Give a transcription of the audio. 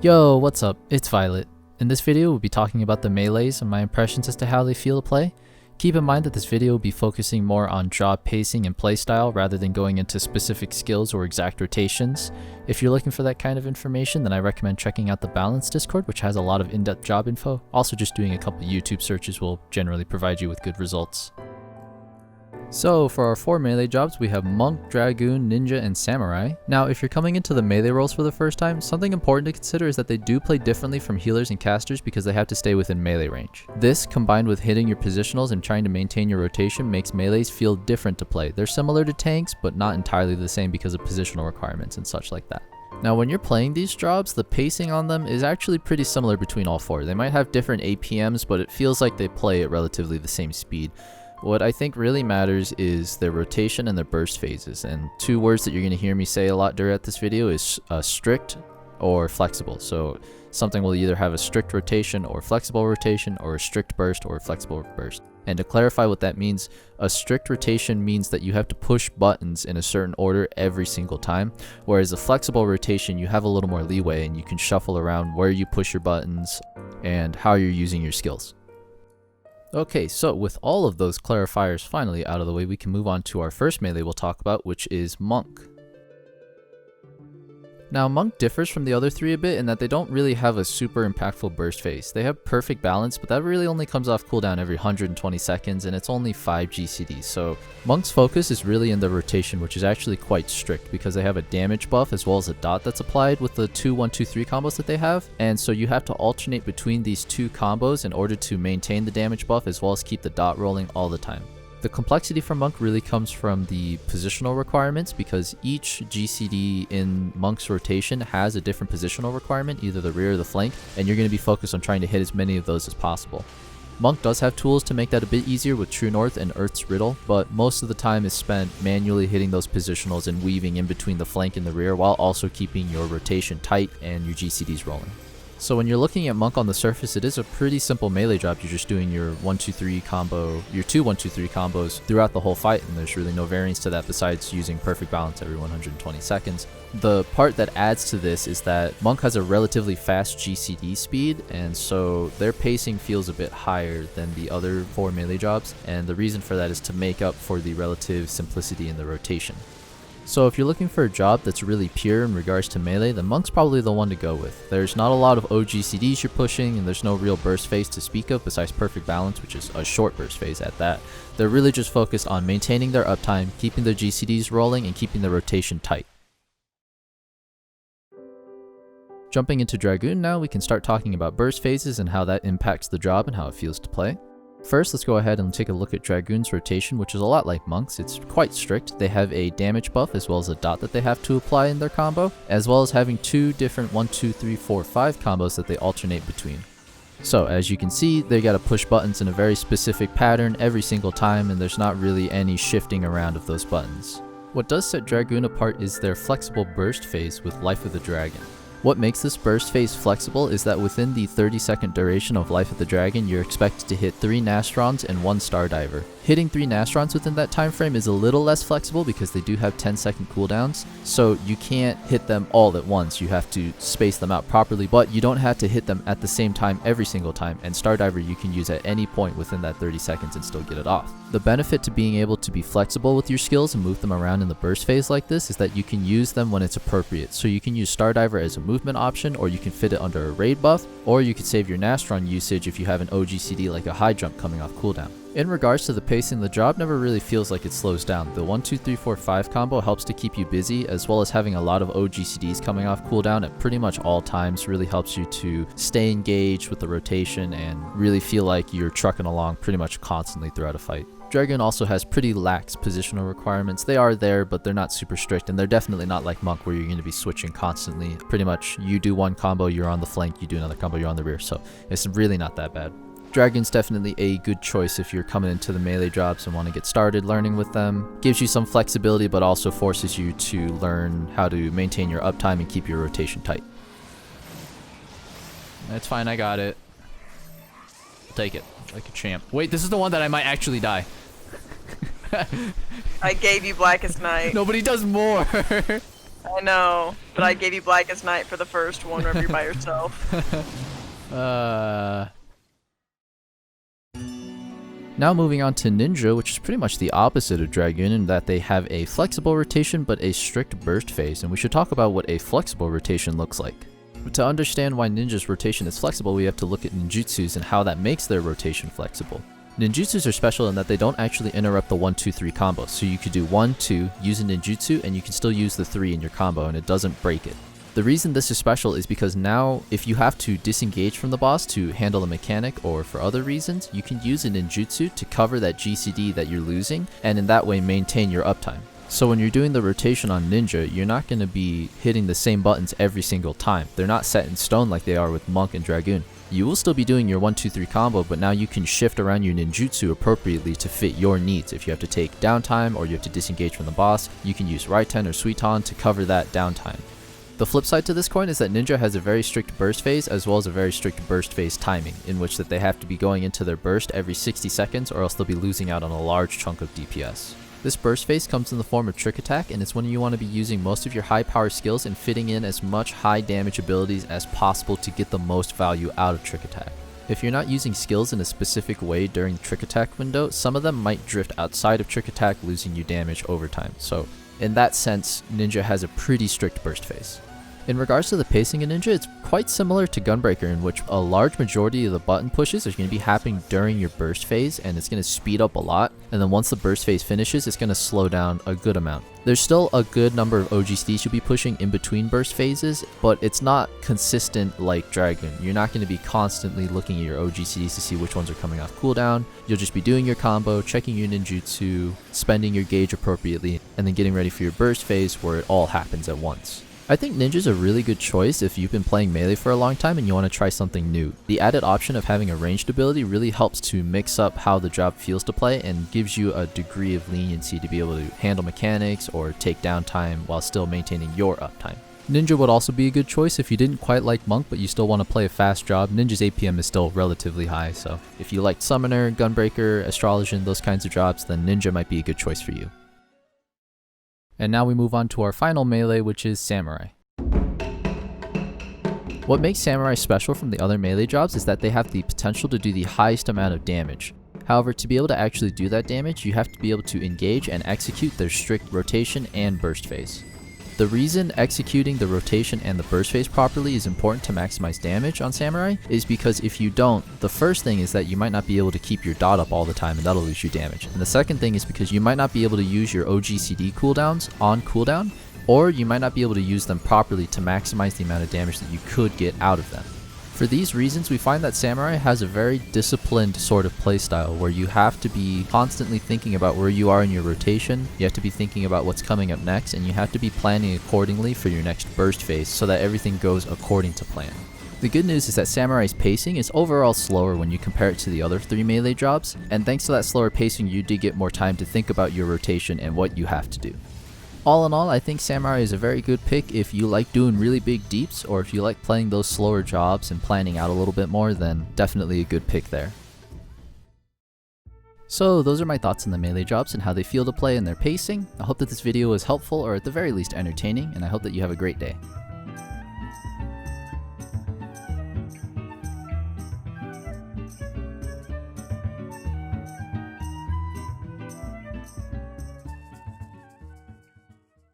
Yo, what's up? It's Violet. In this video, we'll be talking about the melees and my impressions as to how they feel to play. Keep in mind that this video will be focusing more on job pacing and playstyle rather than going into specific skills or exact rotations. If you're looking for that kind of information, then I recommend checking out the Balance Discord, which has a lot of in-depth job info. Also, just doing a couple YouTube searches will generally provide you with good results. So for our 4 melee jobs, we have Monk, Dragoon, Ninja, and Samurai. Now if you're coming into the melee roles for the first time, something important to consider is that they do play differently from healers and casters because they have to stay within melee range. This, combined with hitting your positionals and trying to maintain your rotation, makes melees feel different to play. They're similar to tanks, but not entirely the same because of positional requirements and such like that. Now when you're playing these jobs, the pacing on them is actually pretty similar between all 4. They might have different APMs, but it feels like they play at relatively the same speed. What I think really matters is their rotation and their burst phases, and 2 words that you're going to hear me say a lot throughout this video is strict or flexible. So something will either have a strict rotation or flexible rotation, or a strict burst or a flexible burst. And to clarify what that means, a strict rotation means that you have to push buttons in a certain order every single time, whereas a flexible rotation you have a little more leeway and you can shuffle around where you push your buttons and how you're using your skills. Okay, so with all of those clarifiers finally out of the way, we can move on to our first melee we'll talk about, which is Monk. Now Monk differs from the other 3 a bit in that they don't really have a super impactful burst phase. They have perfect balance, but that really only comes off cooldown every 120 seconds and it's only 5 GCD. So Monk's focus is really in the rotation, which is actually quite strict because they have a damage buff as well as a dot that's applied with the 2-1-2-3 combos that they have. And so you have to alternate between these 2 combos in order to maintain the damage buff as well as keep the dot rolling all the time. The complexity for Monk really comes from the positional requirements because each GCD in Monk's rotation has a different positional requirement, either the rear or the flank, and you're going to be focused on trying to hit as many of those as possible. Monk does have tools to make that a bit easier with True North and Earth's Riddle, but most of the time is spent manually hitting those positionals and weaving in between the flank and the rear while also keeping your rotation tight and your GCDs rolling. So when you're looking at Monk on the surface, it is a pretty simple melee job. You're just doing your 1-2-3 combo, your 2-1-2-3 combos throughout the whole fight, and there's really no variance to that besides using perfect balance every 120 seconds. The part that adds to this is that Monk has a relatively fast GCD speed, and so their pacing feels a bit higher than the other 4 melee jobs, and the reason for that is to make up for the relative simplicity in the rotation. So if you're looking for a job that's really pure in regards to melee, then Monk's probably the one to go with. There's not a lot of OGCDs you're pushing, and there's no real burst phase to speak of besides perfect balance, which is a short burst phase at that. They're really just focused on maintaining their uptime, keeping their GCDs rolling, and keeping the rotation tight. Jumping into Dragoon now, we can start talking about burst phases and how that impacts the job and how it feels to play. First, let's go ahead and take a look at Dragoon's rotation, which is a lot like Monk's. It's quite strict. They have a damage buff as well as a dot that they have to apply in their combo, as well as having 2 different 1-2-3-4-5 combos that they alternate between. So as you can see, they gotta push buttons in a very specific pattern every single time, and there's not really any shifting around of those buttons. What does set Dragoon apart is their flexible burst phase with Life of the Dragon. What makes this burst phase flexible is that within the 30-second duration of Life of the Dragon, you're expected to hit 3 Nastrons and 1 Stardiver. Hitting 3 Nastrons within that time frame is a little less flexible because they do have 10-second cooldowns, so you can't hit them all at once. You have to space them out properly, but you don't have to hit them at the same time every single time, and Stardiver you can use at any point within that 30 seconds and still get it off. The benefit to being able to be flexible with your skills and move them around in the burst phase like this is that you can use them when it's appropriate. So you can use Stardiver as a movement option, or you can fit it under a raid buff, or you could save your Nastron usage if you have an OGCD like a high jump coming off cooldown. In regards to the pacing, the job never really feels like it slows down. The 1-2-3-4-5 combo helps to keep you busy, as well as having a lot of OGCDs coming off cooldown at pretty much all times really helps you to stay engaged with the rotation and really feel like you're trucking along pretty much constantly throughout a fight. Dragoon also has pretty lax positional requirements. They are there, but they're not super strict, and they're definitely not like Monk where you're going to be switching constantly. Pretty much you do one combo, you're on the flank, you do another combo, you're on the rear, so it's really not that bad. Dragoon's definitely a good choice if you're coming into the melee jobs and want to get started learning with them. Gives you some flexibility, but also forces you to learn how to maintain your uptime and keep your rotation tight. That's fine, I got it. I'll take it like a champ. Wait, this is the one that I might actually die. I gave you Blackest Night. Nobody does more. I know, but I gave you Blackest Night for the first one whenever you're by yourself. Now moving on to Ninja, which is pretty much the opposite of Dragoon in that they have a flexible rotation but a strict burst phase, and we should talk about what a flexible rotation looks like. To understand why Ninja's rotation is flexible, we have to look at ninjutsus and how that makes their rotation flexible. Ninjutsus are special in that they don't actually interrupt the 1-2-3 combo, so you could do 1-2, use a ninjutsu, and you can still use the 3 in your combo and it doesn't break it. The reason this is special is because now, if you have to disengage from the boss to handle a mechanic or for other reasons, you can use a ninjutsu to cover that GCD that you're losing, and in that way maintain your uptime. So when you're doing the rotation on Ninja, you're not going to be hitting the same buttons every single time. They're not set in stone like they are with Monk and Dragoon. You will still be doing your 1-2-3 combo, but now you can shift around your ninjutsu appropriately to fit your needs. If you have to take downtime or you have to disengage from the boss, you can use Raiten or Suiton to cover that downtime. The flip side to this coin is that Ninja has a very strict burst phase as well as a very strict burst phase timing, in which that they have to be going into their burst every 60 seconds or else they'll be losing out on a large chunk of DPS. This burst phase comes in the form of Trick Attack, and it's when you want to be using most of your high power skills and fitting in as much high damage abilities as possible to get the most value out of Trick Attack. If you're not using skills in a specific way during the Trick Attack window, some of them might drift outside of Trick Attack, losing you damage over time. So in that sense, Ninja has a pretty strict burst phase. In regards to the pacing in Ninja, it's quite similar to Gunbreaker, in which a large majority of the button pushes are going to be happening during your burst phase, and it's going to speed up a lot, and then once the burst phase finishes, it's going to slow down a good amount. There's still a good number of OGCs you'll be pushing in between burst phases, but it's not consistent like Dragoon. You're not going to be constantly looking at your OGCs to see which ones are coming off cooldown. You'll just be doing your combo, checking your ninjutsu, spending your gauge appropriately, and then getting ready for your burst phase where it all happens at once. I think Ninja's a really good choice if you've been playing melee for a long time and you want to try something new. The added option of having a ranged ability really helps to mix up how the job feels to play and gives you a degree of leniency to be able to handle mechanics or take downtime while still maintaining your uptime. Ninja would also be a good choice if you didn't quite like Monk but you still want to play a fast job. Ninja's APM is still relatively high, so if you liked Summoner, Gunbreaker, Astrologian, those kinds of jobs, then Ninja might be a good choice for you. And now we move on to our final melee, which is Samurai. What makes Samurai special from the other melee jobs is that they have the potential to do the highest amount of damage. However, to be able to actually do that damage, you have to be able to engage and execute their strict rotation and burst phase. The reason executing the rotation and the burst phase properly is important to maximize damage on Samurai is because if you don't, the first thing is that you might not be able to keep your dot up all the time and that'll lose you damage. And the second thing is because you might not be able to use your OGCD cooldowns on cooldown, or you might not be able to use them properly to maximize the amount of damage that you could get out of them. For these reasons, we find that Samurai has a very disciplined sort of playstyle where you have to be constantly thinking about where you are in your rotation, you have to be thinking about what's coming up next, and you have to be planning accordingly for your next burst phase so that everything goes according to plan. The good news is that Samurai's pacing is overall slower when you compare it to the other 3 melee jobs, and thanks to that slower pacing you do get more time to think about your rotation and what you have to do. All in all, I think Samurai is a very good pick if you like doing really big deeps, or if you like playing those slower jobs and planning out a little bit more, then definitely a good pick there. So those are my thoughts on the melee jobs and how they feel to play and their pacing. I hope that this video was helpful or at the very least entertaining, and I hope that you have a great day.